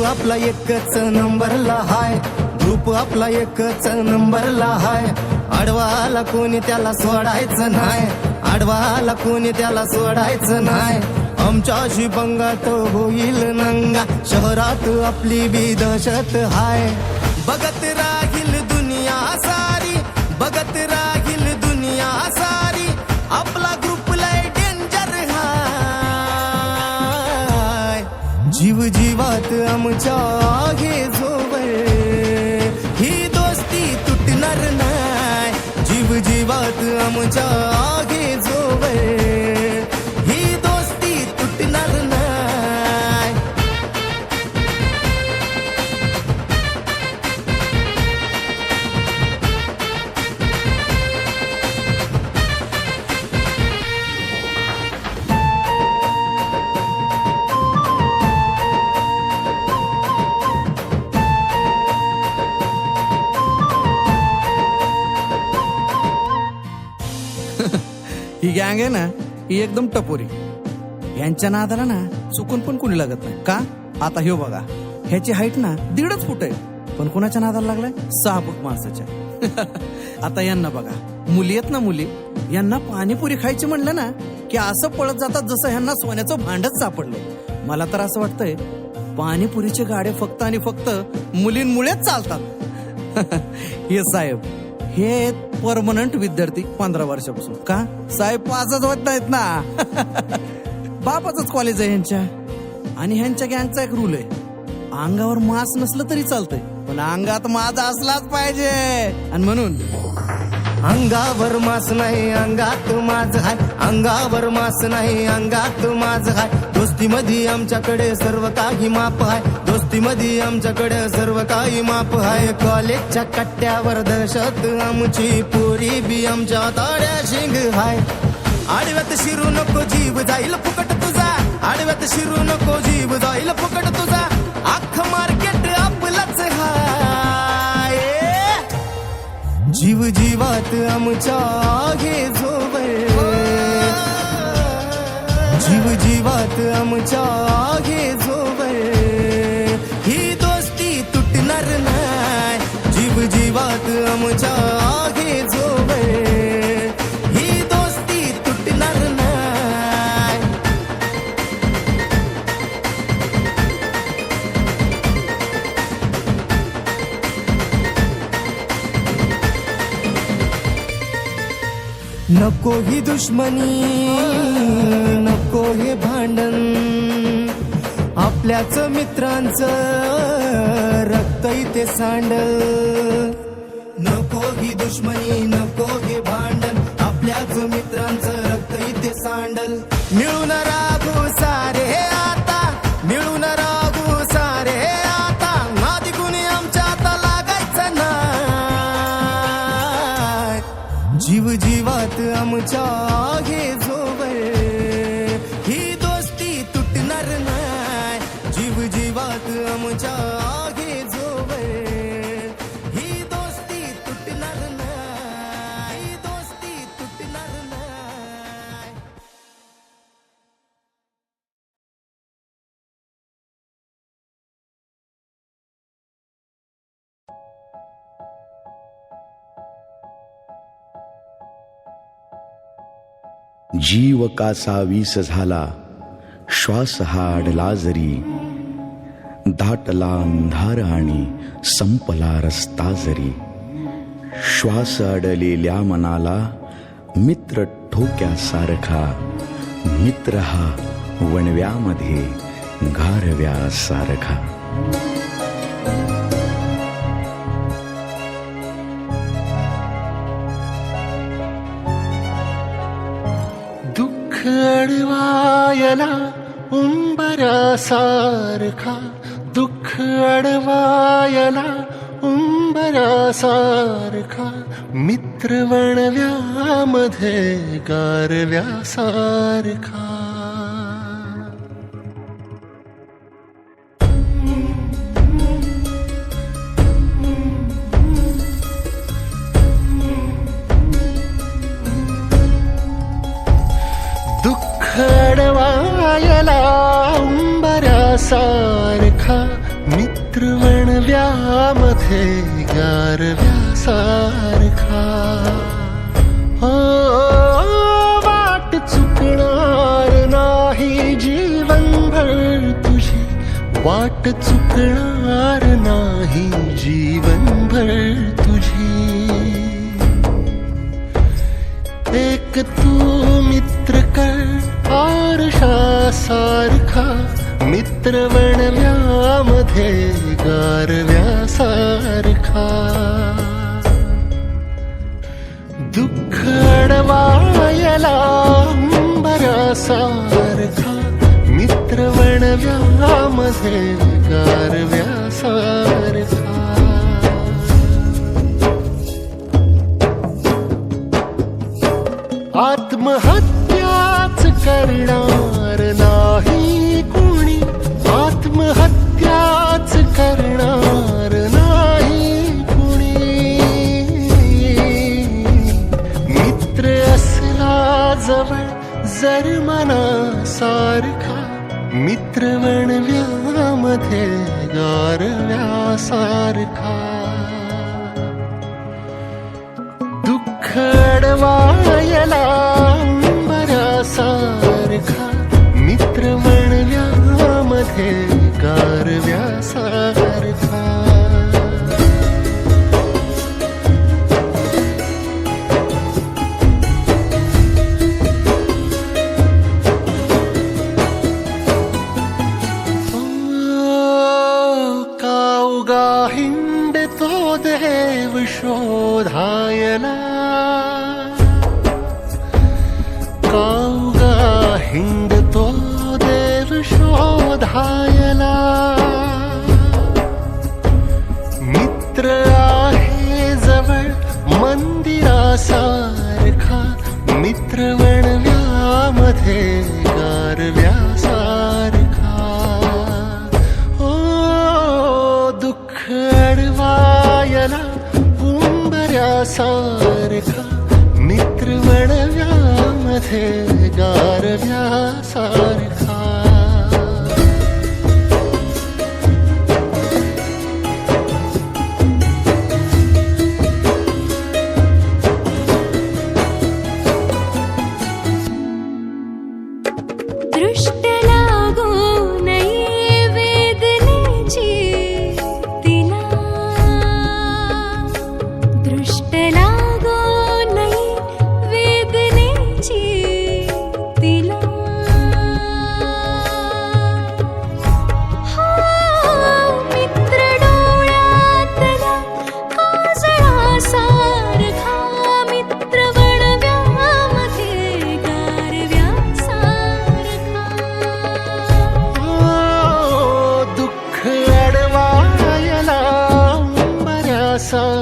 आपला एकच नंबरला हाय, ग्रुप आपला एकच नंबरला हाय. आडवाला कोणी त्याला सोडायचं नाही, आडवाला कोणी त्याला सोडायचं नाही. आमच्याशी पंगात होईल नंगा, शहरात आपली बी दहशत हाय. बघत राहील दुनिया सारी, बघत राहील दुनिया सारी, आपला ग्रुप लय डेंजर हाय. जीव जीवात आमच्या आहे जोवर, ही दोस्ती तुटणार नाही. जीव जीवात आमच्या आहे जोवर, ही दोस्ती तुटणार नाही. ही गँग आहे ना, ही एकदम टपोरी. यांच्या नादाला ना चुकून पण कुणी लागत नाही. का? आता हे बघा, ह्याची हाईट ना 1.5 फूट आहे, पण कुणाच्या नादाला लागलाय 6 फूट माणसाच्या. आता यांना बघा, मुली आहेत ना मुली, यांना पाणीपुरी खायची म्हणलं ना की असं पळत जातात जसं ह्यांना सोन्याचं भांडच सापडलंय. मला तर असं वाटतंय पाणीपुरीचे गाडे फक्त आणि फक्त मुलींमुळेच चालतात. हे साहेब, हे परमनंट विद्यार्थी 15 वर्षापासून. का? साहेब पासच होत नाहीत ना. बापाचंच कॉलेज आहे ह्यांच्या. आणि ह्यांच्या गँगचा एक रूल आहे, अंगावर मास्क नसलं तरी चालतंय, पण अंगात माझा असलाच पाहिजे. आणि म्हणून अंगावर मास नाही अंगात माझ हाय, अंगावर मास नाही अंगात माझ हाय. दोस्तीमध्ये आमच्याकडे सर्व काही माप हाय, दोस्तीमध्ये आमच्याकडे सर्व काही माप हाय. कॉलेजच्या कट्ट्यावर दहशत आमची, पोरी बी आमच्या ताड्या शिंग हाय. आडव्यात शिरू नको जीव जाईल फुकट तुझा, आडव्यात शिरू नको जीव जाईल फुकट तुझा. अख्खं मार्केट आपलाच हाय. जीव जीवात आमच्या आहे जोवर, जीव जीवात आमच्या आहे जोवर, ही दोस्ती तुटणार नाही. जीव जीवात आमच्या आहे जोवर, ही दोस्ती तुटणार नाही. नको ही दुश्मनी, नको हे भांडण, आपल्याच मित्रांचं रक्त इथे सांडल. नको ही दुश्मनी, नको हे भांडण, आपल्याच मित्रांचं रक्त इथे सांडल. मिळून राहू सारे आता, मिळून राहू सारे आता, नादी कुणी आमच्या आता लागायचं नाही. जीव जीवात आमच्या आहे जोवर, ही दोस्ती तुटणार नाही. जीव जीवात आमच्या आहे जोवर, ही दोस्ती तुटणार नाही. ही दोस्ती तुटणार नाही. जीव कासा वीस झाला, श्वास हा अडला जरी, दाटला अंधार आणि संपला रस्ता जरी. श्वास अडलेल्या मनाला मित्र ठोक्यासारखा, मित्र हा वणव्यामध्ये गारव्यासारखा. दुःख अडवायला उंबरासारखा, दुःख अडवायला उंबरासारखा, मित्र वणव्यामध्ये गारव्यासारखा. दुःख अडवायला उंबरासारखा, वणव्यामध्ये गारव्यासारखा. हो, वाट चुकणार नाही जीवनभर तुझी, वाट चुकणार नाही जीवनभर तुझी. एक तू मित्र कर आरशासारखा, मित्र वणव्यामध्ये गारव्यासारखा. दुःख अडवायला अंबरासारखा, मित्र वणव्यामध्ये गारव्यासारखा. आत्महत्याच करणार नाही कुणी, आत्महत्याच करणार नाही कुणी. मित्र असला जवळ जर मनासारखा, मित्र वणव्यामध्ये गारव्यासारखा. दुःख अडवायला अंबरासारखा, मित्र वणव्यामध्ये गारव्यासारखा. कावगा हिंडतो देव शोधायला, कावगा हिंडतो देव शोधायला. मित्र आहे जवळ मंदिरासारखा, मित्र वणव्यामध्ये गारव्यासारखा. ओ दुःख अडवायला उंबऱ्यासारखा, मित्र वणव्यामध्ये गारव्यासारखा. दृष्ट लागू नये वेदनेची तिला, दृष्ट लागू नये वेदनेची तिला. हा मित्र डोळ्यातला काजळासारखा, मित्र वणव्यामध्ये गारव्यासारखा. दुःख अडवायला अंबऱ्यासारखा,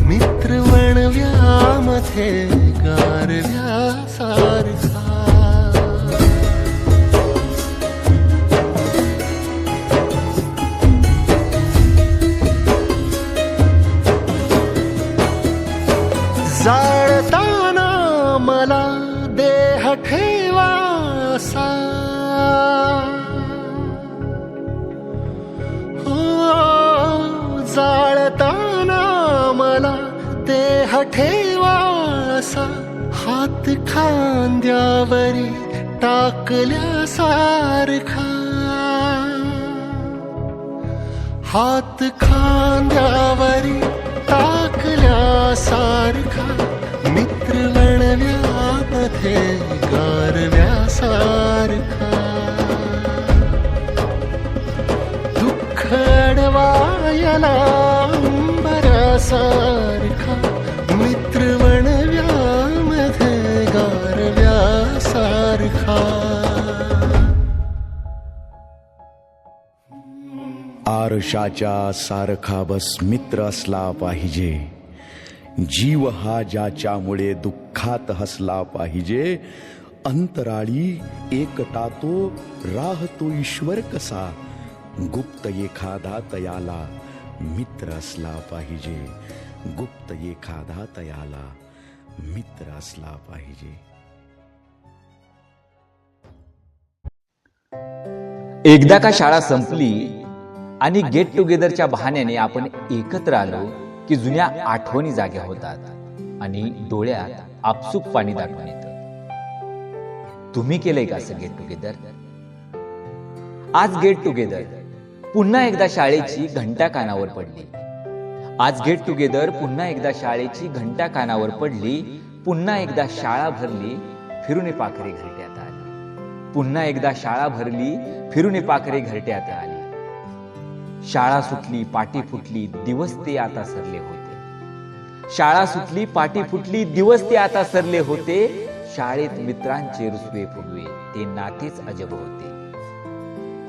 मित्र वणव्यामध्ये गारव्यासारखा. जाळताना मला देह ठेवासा, हो जाळताना मला देह ठेवासा. हात खांद्यावरी टाकल्यासारखा, हात खांद्यावरी टाकल्यासारखा, मित्र वणव्यामध्ये गारव्यासारखा. दुःख अडवायला अंबरासारखा, मित्र वणव्यामध्ये गारव्यासारखा. आरशाच्या सारखा बस मित्र असला पाहिजे, जीव हा ज्याच्यामुळे दुःखात हसला पाहिजे. अंतराळी एकटा तो राहतो ईश्वर कसा, गुप्त एखादा तयाला मित्र असला पाहिजे, गुप्त एखादा तयाला मित्र असला पाहिजे. एकदा का शाळा संपली आणि गेट टुगेदरच्या बहाण्याने आपण एकत्र आलो की जुन्या आठवणी जाग्या होतात आणि डोळ्यात आपसूक पाणी दाटून येतं. तुम्ही केलंय का असं गेट टुगेदर? आज गेट टुगेदर पुन्हा एकदा शाळेची घंटा कानावर पडली. आज गेट टुगेदर पुन्हा एकदा शाळेची घंटा कानावर पडली. पुन्हा एकदा शाळा भरली, फिरून पाखरे घरट्यात आली. पुन्हा एकदा शाळा भरली, फिरून पाखरे घरट्यात आली. शाळा सुटली, पाटी फुटली, दिवस ते आता सरले होते. शाळा सुटली, पाटी फुटली, दिवस ते आता सरले होते. शाळेत मित्रांचे रुसवे फुगवे, ते नातेच अजब होते.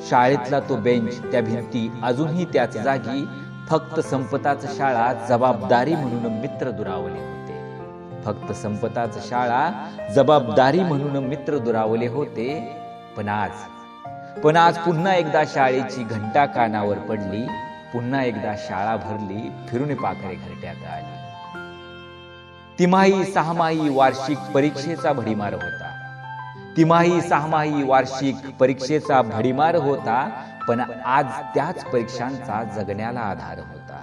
शाळेतला तो बेंच, त्या भिंती अजूनही त्याच जागी. फक्त संपताच शाळा जबाबदारी म्हणून मित्र दुरावले होते. फक्त संपताच शाळा जबाबदारी म्हणून मित्र दुरावले होते. पण आज पुन्हा एकदा शाळेची घंटा कानावर पडली. पुन्हा एकदा शाळा भरली, फिरून पाखरे घरट्यात आली. तिमाही सहामाही वार्षिक परीक्षेचा भडीमार होता. तिमाही सहामाही वार्षिक परीक्षेचा भडीमार होता. पण आज त्याच परीक्षांचा जगण्याला आधार होता.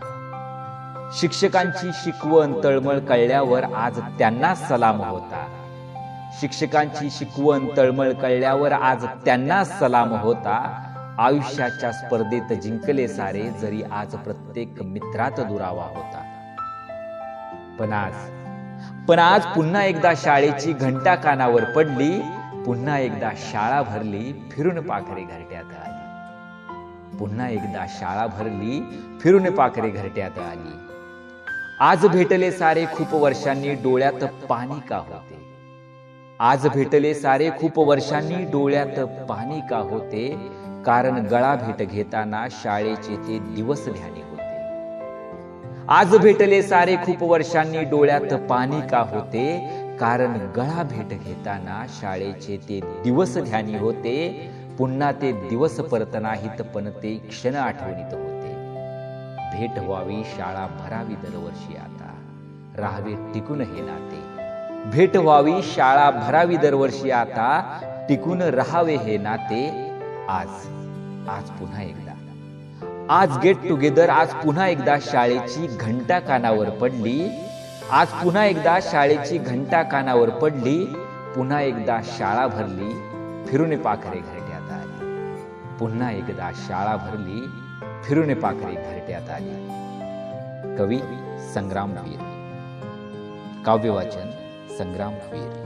शिक्षकांची शिकवण तळमळ कळल्यावर आज त्यांना सलाम होता. शिक्षकांची शिकवण तळमळ कळल्यावर आज त्यांना सलाम होता. आयुष्याच्या स्पर्धेत जिंकले सारे, जरी आज प्रत्येक मित्रात दुरावा होता. पण आज पुन्हा एकदा शाळेची घंटा कानावर पडली. पुन्हा एकदा शाळा भरली, फिरून पाखरे घरट्यात आली. पुन्हा एकदा शाळा भरली, फिरून पाखरे घरट्यात आली. आज भेटले सारे खूप वर्षांनी, डोळ्यात पाणी का होते? आज भेटले सारे खूप वर्षांनी, डोळ्यात पाणी का होते? कारण गळा भेट घेताना शाळेचे ते दिवस ध्यानी होते. आज भेटले सारे खूप वर्षांनी, डोळ्यात पाणी का होते? कारण गळा भेट घेताना शाळेचे ते दिवस ध्यानी होते. पुन्हा ते दिवस परत नाहीत, पण ते क्षण आठवणीत होते. भेट व्हावी, शाळा भरावी दरवर्षी आता, राहावे टिकून हे नाते. भेट व्हावी, शाळा भरावी दरवर्षी आता, टिकून राहावे हे नाते. आज पुन्हा एकदा, आज गेट टुगेदर, आज पुन्हा एकदा शाळेची घंटा कानावर पडली. आज पुन्हा एकदा शाळेची घंटा कानावर पडली. पुन्हा एकदा शाळा भरली, फिरून पाखरे घरट्यात आली. पुन्हा एकदा शाळा भरली, फिरून पाखरे घरट्यात आली. कवी संग्राम वीर, काव्यवाचन संग्राम वीर.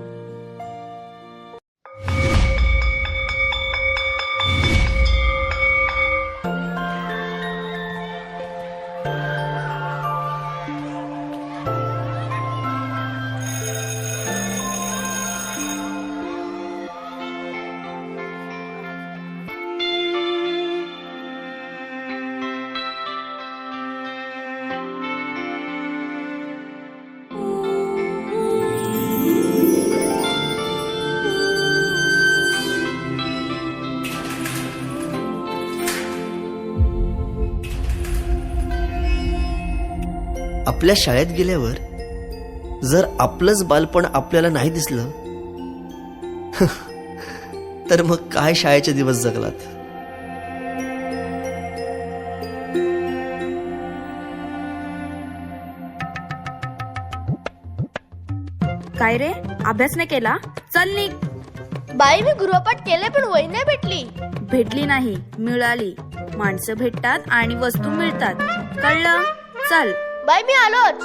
आपल्या शाळेत गेल्यावर जर आपलंच बालपण आपल्याला नाही दिसलं तर मग काय शाळेचे दिवस जगलात. काय रे, अभ्यास नाही केला? चल निघ. बाई मी गृहपाठ केले पण वही नाही भेटली. भेटली नाही, मिळाली. माणसं भेटतात आणि वस्तू मिळतात, कळलं? चल. बाई मी आलोच.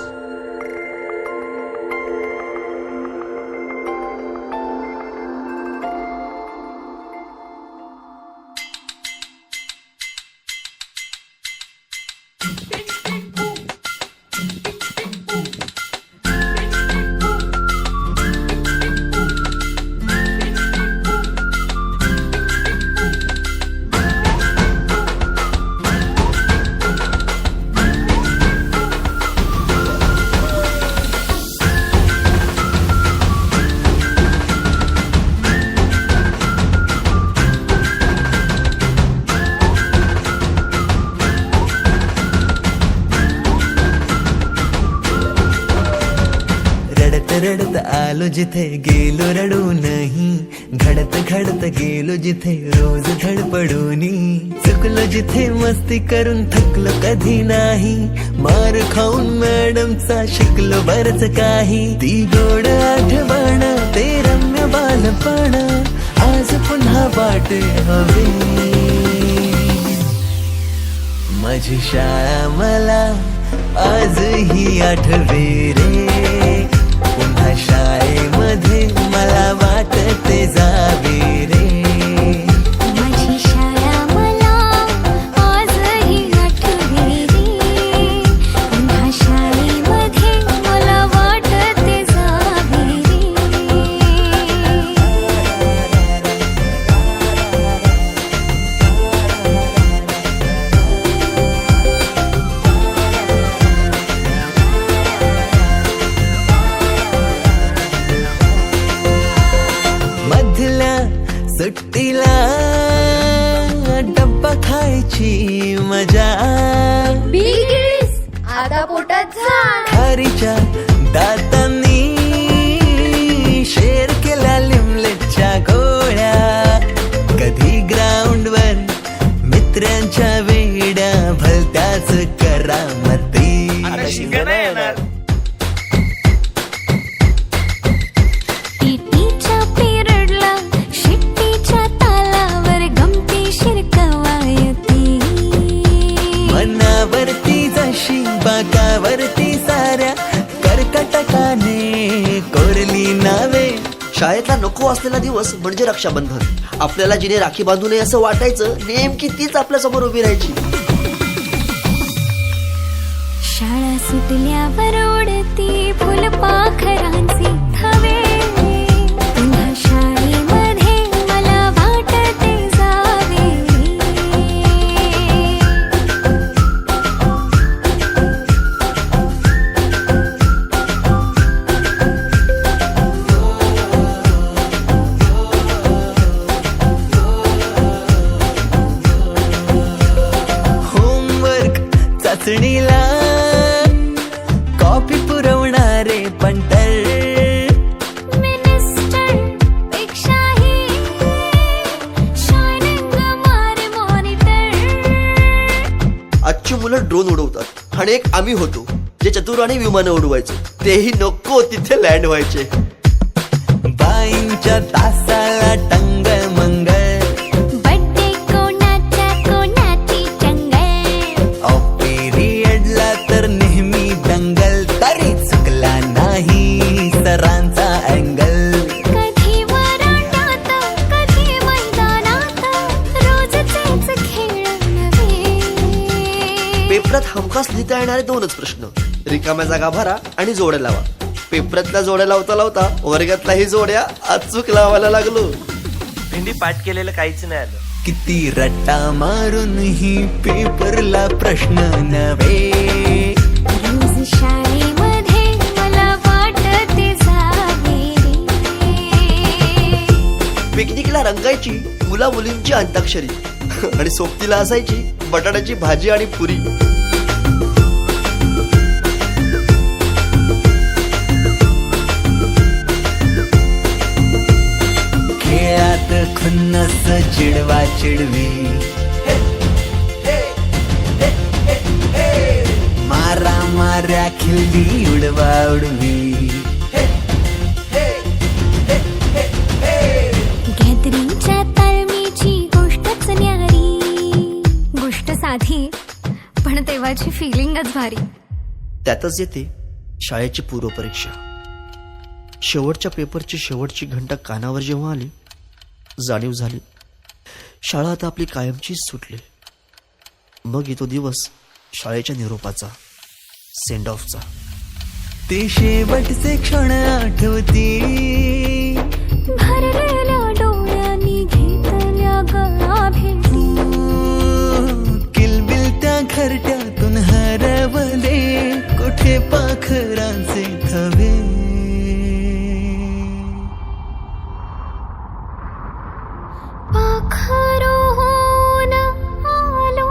रडत आलो जिथे गेलो रडू नाही, घडत घडत गेलो जिथे रोज धडपडूनी, चुकलो जिथे मस्ती करून थकलो कधी नाही, मार खाऊन मॅडमचा शिकलो बरच काही, ती गोड आठवण ते रम्य बालपण आज पुन्हा वाटे हवे, माझी शाळा मला आजही आठवे रे, पुन्हा शाळेमध्ये मला वाटते जावे रे, माझी शाळा मला आजही आठवे रे, पुन्हा शाळेमध्ये मला वाटते जावे रे. मधल्या सुट्टीला डब्बा खायची मजा, आता पोटात झाड. खारीच्या दातांनी शेर केल्या लिमलेटच्या गोळ्या, कधी ग्राउंडवर मित्रांच्या वेड्या भलत्याच करामती, टीटीच्या पिरियडला शिट्टीच्या तालावर गमतीशीर कवायती, मनावरती जशी बाकावरती साऱ्या कर्कटकाने कोरली नावे. शाळेतला नको असलेला दिवस म्हणजे रक्षाबंधन. आपल्याला जिने राखी बांधू नये असं वाटायचं, नेमकी तीच आपल्या समोर उभी राहायची. शाळा सुटल्यावर उडती फुलपाखरांचे थवे, पुन्हा शाळेमध्ये मला वाटते जावे रे. होमवर्क चाचणीला कॉपी पुरवणारे पंटर, मिनिस्टर पेक्षाही शायनिंग मारे मॉनिटर. आजची मुलं ड्रोन उडवतात आणि एक आम्ही होतो जे चतुराने विमानं उडवायचो, तेही नको तिथे लँड व्हायचे. बाईंच्या तासाला टंग मंगळ, बड्डे कोणाच्या कोणाची चंगल, ऑफ पिरियडला तर नेहमी दंगल, तरी चुकला नाही सरांचा अँगल. कधी वरांड्यात कधी मैदानात रोजचेच खेळ नव्हे. पेपरात हमखास लिहिता येणारे दोनच प्रश्न, रिकाम्या जागा भरा आणि जोड्या लावा. पेपरातल्या जोड्या लावता लावता वर्गातल्याही जोड्या अचूक लावायला लागलो. भेंडी पाठ केलेलं काहीच नाही आलं. किती रट्टा मारूनही पेपरला प्रश्न नव्हे, रोज शाळेमध्ये मला वाटते जावे रे. पिकनिकला रंगायची मुला मुलींची अंताक्षरी आणि सोबतीला असायची बटाट्याची भाजी आणि पुरी. खेळात खुन्नस चिडवा चिडवी, मारा माऱ्या खिल्ली उडवा उडवी, गॅदरिंगच्या तालमीची गोष्टच न्यारी. गोष्ट साधी पण तेव्हाची फिलिंगच भारी. त्यातच येते शाळेची पूर्वपरीक्षा. शेवटच्या पेपरची शेवटची घंटा कानावर जेव्हा आली, जाणीव झाली शाळा आता आपली कायमचीच सुटली. मग येतो दिवस शाळेच्या निरोपाचा, सेंड ऑफचा. ते शेवटचे क्षण आठवती, भरलेल्या डोळ्यांनी घेतल्या गळा भेटी, किलबिल त्या घरट्यातून हरवले कुठे पाखरांचे थवे. पाखरून आलो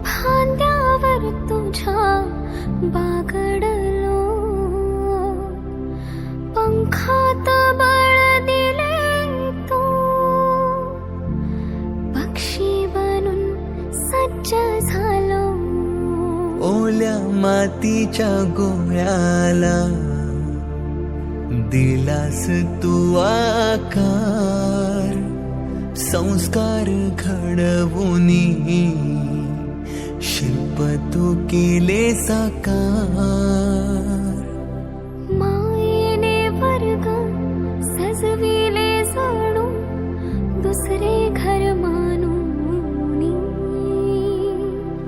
फांद्यावर तुझ्या बागडलो, आपल्या मातीच्या गोळ्याला दिलास तू आकार, संस्कार घडवुनी शिल्प तू केले साकार. मायेने वर्ग सजविले जणू दुसरे घर मानूनी.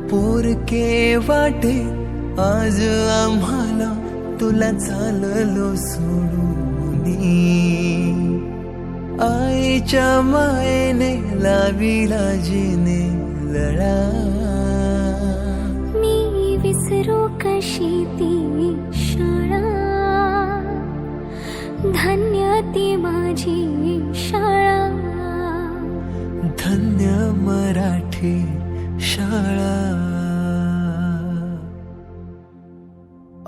पोरके वाटे आज आम्हाला तुला चाललो सोडूनी. आईच्या मायेने लाविला जिने लळा. मी विसरू कशी ती शाळा, धन्य ती माझी शाळा. धन्य मराठी शाळा.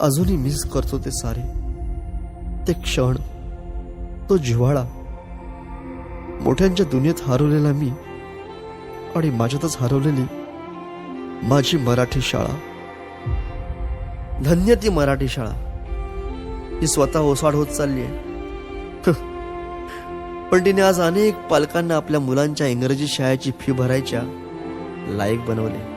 अजूनही मिस करतो ते सारे, ते क्षण, तो जिव्हाळा. मोठ्यांच्या दुनियेत हरवलेला मी आणि माझ्यातच हरवलेली माझी मराठी शाळा. धन्य ती मराठी शाळा. ही स्वतः ओसाड होत चालली आहे, पण तिने आज अनेक पालकांना आपल्या मुलांच्या इंग्रजी शाळेची फी भरायच्या लायक बनवले.